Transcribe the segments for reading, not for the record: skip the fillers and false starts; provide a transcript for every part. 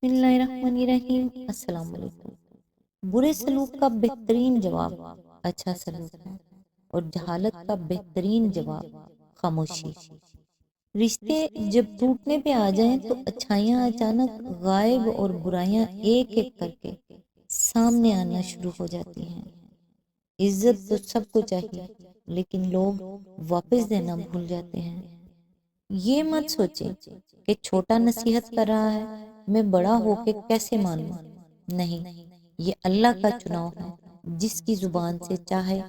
بسم اللہ الرحمن الرحیم۔ السلام علیکم۔ برے سلوک کا بہترین جواب اچھا سلوک ہے، اور جہالت کا بہترین جواب خاموشی۔ رشتے جب ٹوٹنے پہ آ جائیں تو اچھائیاں اچانک غائب اور برائیاں ایک ایک کر کے سامنے آنا شروع ہو جاتی ہیں۔ عزت تو سب کو چاہیے، لیکن لوگ واپس دینا بھول جاتے ہیں۔ یہ مت سوچیں کہ چھوٹا نصیحت کر رہا ہے، میں بڑا ہو کے کیسے مانوں۔ نہیں، یہ اللہ کا چناؤ ہے، جس کی زبان سے چاہے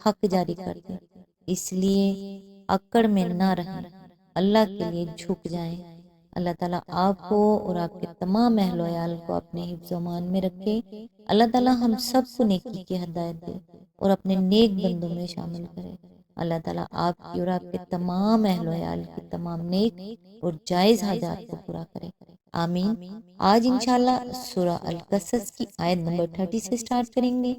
حق جاری کر دے۔ اس لیے اکڑ میں نہ رہیں، اللہ کے لیے جھک جائیں۔ اللہ تعالیٰ آپ کو اور آپ کے تمام اہل و عیال کو اپنے حفظ و امان میں رکھے۔ اللہ تعالیٰ ہم سب کو نیکی کی ہدایت دے اور اپنے نیک بندوں میں شامل کرے۔ اللہ تعالیٰ آپ کی اور آپ کے تمام اہل و عیال کی تمام نیک اور جائز حاجات کو پورا کرے، آمین۔ آج انشاءاللہ سورہ القصص کی آیت نمبر 30 سے سٹارٹ کریں گے۔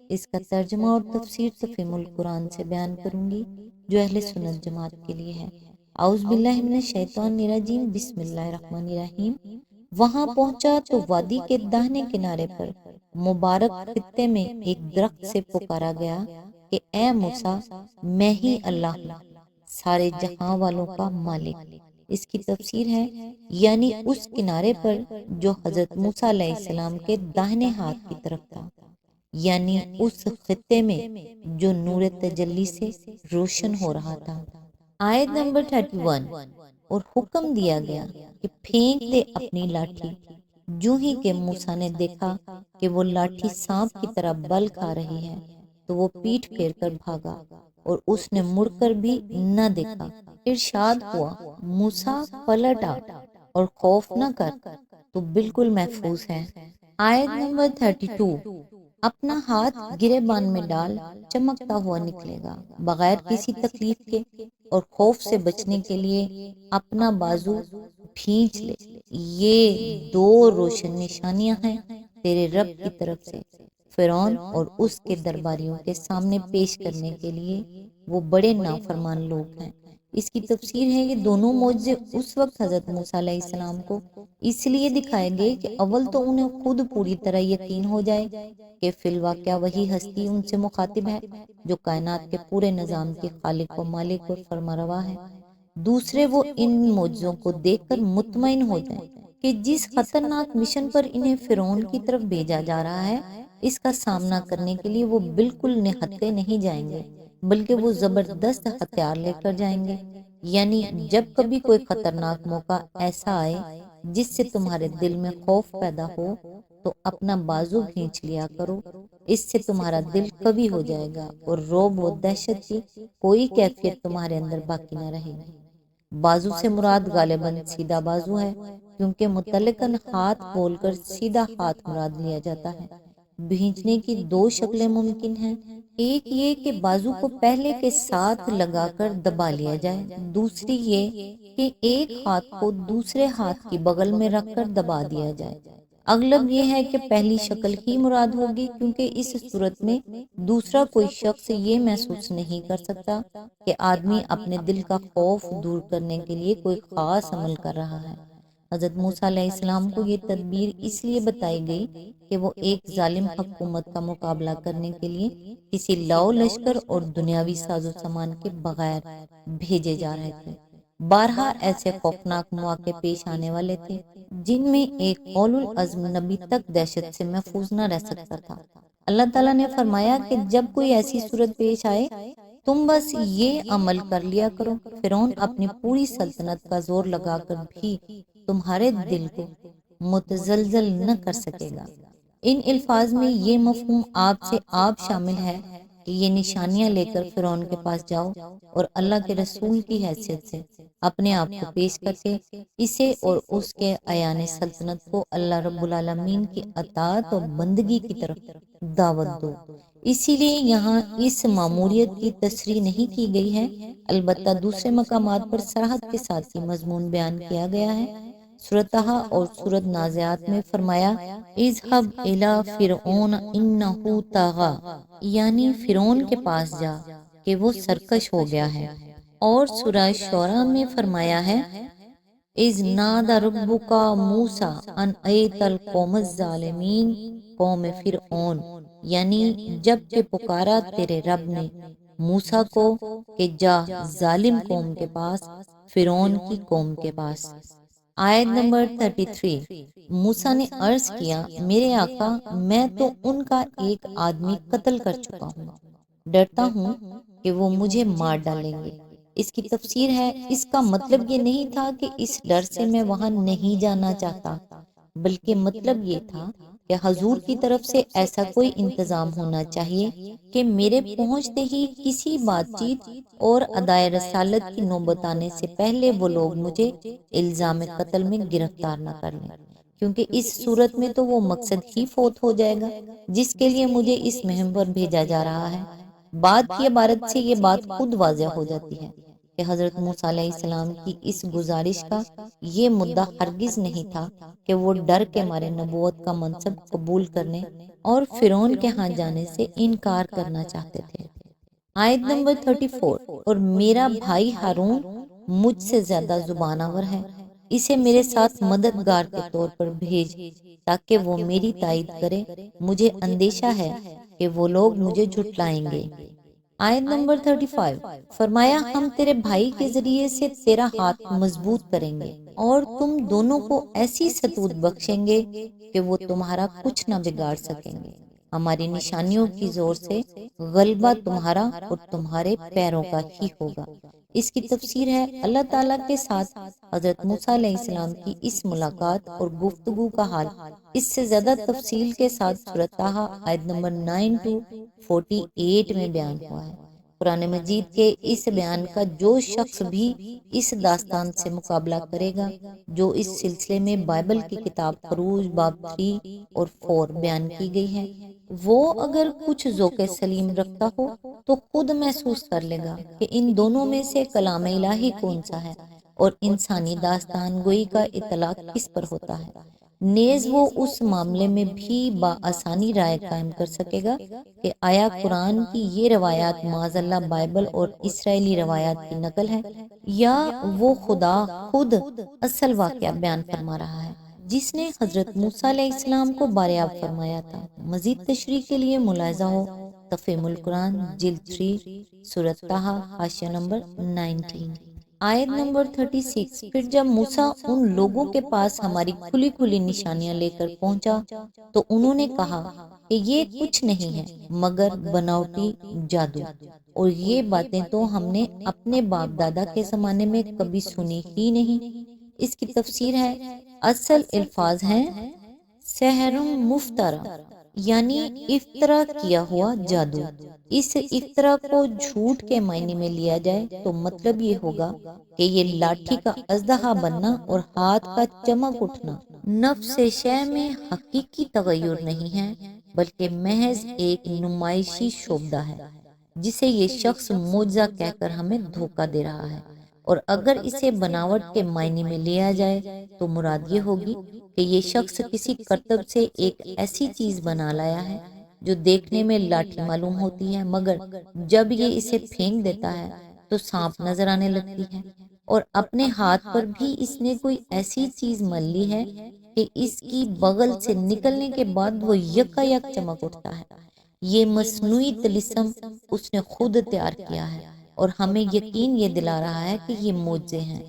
اس کا ترجمہ اور تفسیر تفہیم القرآن سے بیان کروں گی، جو اہل سنت جماعت کے لیے ہے۔ اعوذ باللہ من الشیطان الرجیم، بسم اللہ الرحمن الرحیم۔ وہاں پہنچا تو وادی کے داہنے کنارے پر مبارک خطے میں ایک درخت سے پکارا گیا کہ اے موسیٰ، میں ہی اللہ ہوں، سارے جہاں والوں کا مالک۔ اس کی تفسیر ہے، یعنی اس کنارے پر جو حضرت موسیٰ علیہ السلام کے داہنے ہاتھ کی طرف تھا، یعنی اس خطے میں جو نور تجلی سے روشن ہو رہا تھا۔ آیت نمبر 31۔ اور حکم دیا گیا کہ پھینک دے اپنی لاٹھی۔ جو ہی کہ موسیٰ نے دیکھا کہ وہ لاٹھی سانپ کی طرح بل کھا رہی ہے، تو وہ پیٹھ پھیر کر بھاگا اور اس نے مڑ کر بھی نہ دیکھا۔ ارشاد ہوا، موسیٰ پلٹ آ اور خوف نہ کر، تو بالکل محفوظ ہے۔ آیت نمبر 32۔ اپنا ہاتھ گریبان میں ڈال، چمکتا ہوا نکلے گا بغیر کسی تکلیف کے، اور خوف سے بچنے کے لیے اپنا بازو بھینچ لے۔ یہ دو روشن نشانیاں ہیں تیرے رب کی طرف سے فرعون اور اس کے درباریوں کے سامنے پیش کرنے کے لیے، وہ بڑے نافرمان لوگ ہیں۔ اس کی تفسیر ہے، یہ دونوں معجزے اس وقت حضرت موسیٰ علیہ السلام کو اس لیے دکھائے گئے کہ اول تو انہیں خود پوری طرح یقین ہو جائے کہ فی الواقع وہی ہستی ان سے مخاطب ہے جو کائنات کے پورے نظام کی خالق و مالک اور فرمانروا ہے۔ دوسرے، وہ ان معجزوں کو دیکھ کر مطمئن ہو جائیں کہ جس خطرناک مشن پر انہیں فرعون کی طرف بھیجا جا رہا ہے، اس کا سامنا کرنے کے لیے وہ بالکل نہتے نہیں جائیں گے، بلکہ وہ زبردست ہتھیار لے کر جائیں گے۔ یعنی جب کبھی کوئی خطرناک موقع ایسا آئے جس سے تمہارے دل میں خوف پیدا ہو، تو اپنا بازو کھینچ لیا کرو، اس سے تمہارا دل قوی ہو جائے گا اور رعب و دہشت کی کوئی کیفیت تمہارے اندر باقی نہ رہے گی۔ بازو سے مراد غالباً سیدھا بازو ہے، کیونکہ متعلقاً ہاتھ بول کر سیدھا ہاتھ مراد لیا جاتا ہے۔ بھینچنے کی دو شکلیں ممکن ہیں، ایک یہ کہ بازو کو پہلے کے ساتھ لگا کر دبا لیا جائے، دوسری یہ کہ ایک ہاتھ کو دوسرے ہاتھ کی بغل میں رکھ کر دبا دیا جائے۔ اغلب یہ ہے کہ پہلی شکل ہی مراد ہوگی، کیونکہ اس صورت میں دوسرا کوئی شخص یہ محسوس نہیں کر سکتا کہ آدمی اپنے دل کا خوف دور کرنے کے لیے کوئی خاص عمل کر رہا ہے۔ حضرت موسیٰ علیہ السلام کو یہ تدبیر اس لیے بتائی گئی کہ وہ ایک ظالم حکومت کا مقابلہ کرنے کے لیے کسی لاؤ لشکر اور دنیاوی ساز و سامان کے بغیر بھیجے جا رہے تھے۔ بارہا ایسے خوفناک مواقع پیش آنے والے تھے جن میں ایک اولو العزم نبی تک دہشت سے محفوظ نہ رہ سکتا تھا۔ اللہ تعالیٰ نے فرمایا کہ جب کوئی ایسی صورت پیش آئے، تم بس یہ عمل کر لیا کرو، فرعون اپنی پوری سلطنت کا زور لگا کر بھی تمہارے دل کو متزلزل نہ کر سکے گا۔ ان الفاظ میں یہ مفہوم آپ سے آپ شامل ہے کہ یہ نشانیاں لے کر فرعون کے پاس جاؤ اور اللہ کے رسول کی حیثیت سے اپنے آپ کو پیش کر کے اسے اور اس کے ایان سلطنت کو اللہ رب العالمین کی اطاعت اور بندگی کی طرف دعوت دو۔ اسی لیے یہاں اس ماموریت کی تصریح نہیں کی گئی ہے، البتہ دوسرے مقامات پر صراحت کے ساتھ یہ مضمون بیان کیا گیا ہے۔ سورۃ طٰہٰ اور سورۃ نازعات میں فرمایا، اذهب إِلَىٰ فِرْعَوْنَ إِنَّهُ طَغَىٰ، یعنی فرعون کے پاس جا کہ وہ سرکش ہو گیا ہے۔ اور سورہ شعراء میں فرمایا ہے، اذ نادى ربک موسیٰ ان ایت القوم الظالمین، قوم فرعون، یعنی جب کہ پکارا تیرے رب نے موسیٰ کو کہ جا ظالم قوم کے پاس، فرعون کی قوم کے پاس۔ آیت نمبر 33، موسیٰ نے عرض کیا میرے آقا میں تو ان کا ایک آدمی قتل کر چکا ہوں، ڈرتا ہوں کہ وہ مجھے مار ڈالیں گے۔ اس کی تفسیر ہے اس کا مطلب یہ نہیں تھا کہ اس ڈر سے میں وہاں نہیں جانا چاہتا، بلکہ مطلب یہ تھا کہ حضور کی طرف سے ایسا کوئی انتظام ہونا چاہیے کہ میرے پہنچتے ہی کسی بات چیت اور ادائے رسالت کی نوبت آنے سے پہلے وہ لوگ مجھے الزام قتل میں گرفتار نہ کر لیں، کیونکہ اس صورت میں تو وہ مقصد ہی فوت ہو جائے گا جس کے لیے مجھے اس مہم پر بھیجا جا رہا ہے۔ بعد کی عبارت سے یہ بات خود واضح ہو جاتی ہے کہ حضرت موسیٰ علیہ السلام کی اس گزارش کا یہ مدعا ہرگز نہیں تھا کہ وہ ڈر کے مارے نبوت کا منصب قبول کرنے اور فرعون کے ہاں جانے سے انکار کرنا چاہتے تھے۔ آیت نمبر 34، اور میرا بھائی ہارون مجھ سے زیادہ زبان آور ہے، اسے میرے ساتھ مددگار کے طور پر بھیج تاکہ وہ میری تائید کرے، مجھے اندیشہ ہے کہ وہ لوگ مجھے جھٹلائیں گے۔ آیت نمبر 35، فرمایا ہم تیرے بھائی کے ذریعے سے تیرا ہاتھ مضبوط کریں گے اور تم دونوں کو ایسی ستوت بخشیں گے کہ وہ تمہارا کچھ نہ بگاڑ سکیں گے، ہماری نشانیوں کی زور سے غلبہ تمہارا اور تمہارے پیروں کا ہی ہوگا۔ اس کی تفسیر ہے اللہ تعالیٰ کے ساتھ حضرت موسیٰ علیہ السلام کی اس ملاقات اور گفتگو کا حال اس سے زیادہ تفصیل کے ساتھ سورۃ طٰہٰ آیت نمبر 9 to 48 میں بیان ہوا ہے۔ قرآن مجید کے اس بیان کا جو شخص بھی اس داستان سے مقابلہ کرے گا جو اس سلسلے میں بائبل کی کتاب خروج باب 3 اور 4 بیان کی گئی ہے، وہ اگر کچھ ذوق سلیم رکھتا ہو تو خود محسوس کر لے گا کہ ان دونوں میں سے کلام الہی کون سا ہے اور انسانی داستان گوئی کا اطلاق کس پر ہوتا ہے۔ نیز وہ اس معاملے میں بھی بآسانی رائے قائم کر سکے گا کہ آیا قرآن کی یہ روایات معاذ اللہ بائبل اور اسرائیلی روایات کی نقل ہے یا وہ خدا خود اصل واقعہ بیان فرما رہا ہے جس نے حضرت موسیٰ علیہ السلام کو باریاب فرمایا تھا۔ مزید تشریح کے لیے ملاحظہ ہو تفہیم القرآن جلد 3 سورۃ طٰہٰ حاشیہ نمبر 19۔ آیت نمبر 36، پھر جب موسیٰ ان لوگوں کے پاس ہماری کھلی کھلی نشانیاں لے کر پہنچا تو انہوں نے کہا کہ یہ کچھ نہیں ہے مگر بناوٹی جادو، اور یہ باتیں تو ہم نے اپنے باپ دادا کے زمانے میں کبھی سنی ہی نہیں۔ اس کی تفسیر ہے اصل الفاظ ہیں سحر مفترا، یعنی افطرا کیا ہوا جادو۔ اس افطرا کو جھوٹ کے معنی میں لیا جائے تو مطلب یہ ہوگا کہ یہ لاٹھی کا اژدہا بننا اور ہاتھ کا چمک اٹھنا نفس شے میں حقیقی تغیر نہیں ہے بلکہ محض ایک نمائشی شعبدہ ہے جسے یہ شخص معجزہ کہہ کر ہمیں دھوکہ دے رہا ہے، اور اگر اسے بناوٹ کے معنی میں لیا جائے تو مراد یہ ہوگی کہ یہ شخص کسی کرتب سے ایک ایسی چیز بنا لایا ہے جو دیکھنے میں لاٹھی معلوم ہوتی ہے مگر جب یہ اسے پھینک دیتا ہے تو سانپ نظر آنے لگتی ہے، اور اپنے ہاتھ پر بھی اس نے کوئی ایسی چیز مل لی ہے کہ اس کی بغل سے نکلنے کے بعد وہ یکا یک چمک اٹھتا ہے۔ یہ مصنوعی طلسم اس نے خود تیار کیا ہے اور ہمیں یقین یہ دلا رہا ہے کہ یہ معجزے ہیں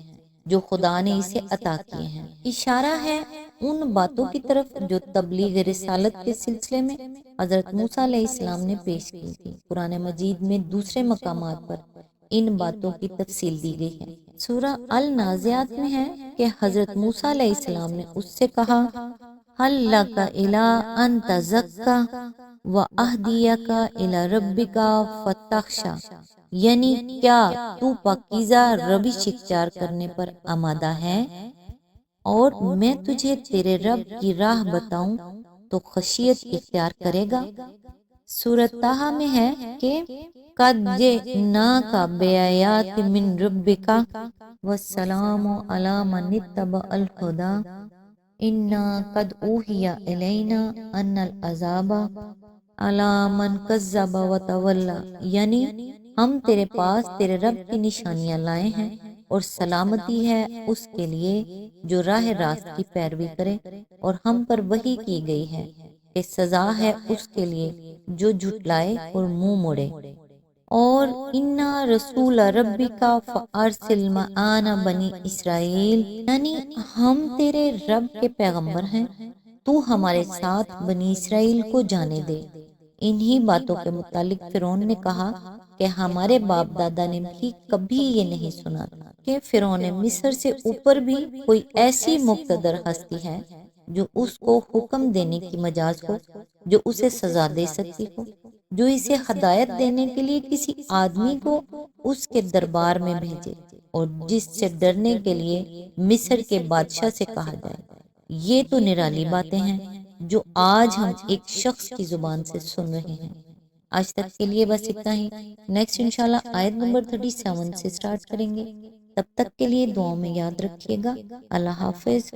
جو خدا نے اسے عطا کیے ہیں۔ اشارہ ہے ان باتوں کی طرف جو تبلیغ رسالت کے سلسلے میں حضرت موسیٰ علیہ السلام نے پیش کی تھی۔ قرآن مجید میں دوسرے مقامات پر ان باتوں کی تفصیل دی گئی ہے۔ سورہ النازعات میں ہے کہ حضرت موسیٰ علیہ السلام نے اس سے کہا هل لک الی ان تزکی واہدیک الی ربک فتخشی، یعنی کیا تو پاکیزہ روش اختیار کرنے پر آمادہ ہے اور میں تجھے تیرے رب کی راہ بتاؤں تو خشیت اختیار کرے گا۔ سورۃ طٰہٰ میں ہے کہ قد جئناک بآیات من ربک والسلام علی من اتبع الہدی انا قد اوحی الینا ان العذاب علی من کذب وتولی، یعنی ہم تیرے پاس تیرے رب کی نشانیاں لائے ہیں اور سلامتی ہے اس کے لیے جو راہ راست کی پیروی کرے، اور ہم پر وحی کی گئی ہے کہ سزا ہے اس کے لیے جو جھٹلائے اور منہ موڑے۔ اور انا رسول ربک فارسل معانا بنی اسرائیل، یعنی ہم تیرے رب کے پیغمبر ہیں، تو ہمارے ساتھ بنی اسرائیل کو جانے دے۔ انہی باتوں کے متعلق فرعون نے کہا کہ ہمارے باپ دادا نے بھی کبھی یہ نہیں سنا تھا کہ فرعون مصر سے اوپر بھی کوئی ایسی مقتدر ہستی ہے جو اس کو حکم دینے کی مجاز ہو، جو اسے سزا دے سکتی ہو، جو اسے ہدایت دینے کے لیے کسی آدمی کو اس کے دربار میں بھیجے، اور جس سے ڈرنے کے لیے مصر کے بادشاہ سے کہا جائے۔ یہ تو نرالی باتیں ہیں جو آج ہم ایک شخص کی زبان سے سن رہے ہیں۔ آج تک کے لیے بس اتنا ہی۔ نیکسٹ انشاءاللہ آیت نمبر 37 سے سٹارٹ کریں گے۔ تب تک کے لیے دعاؤں میں یاد رکھیے گا۔ اللہ حافظ۔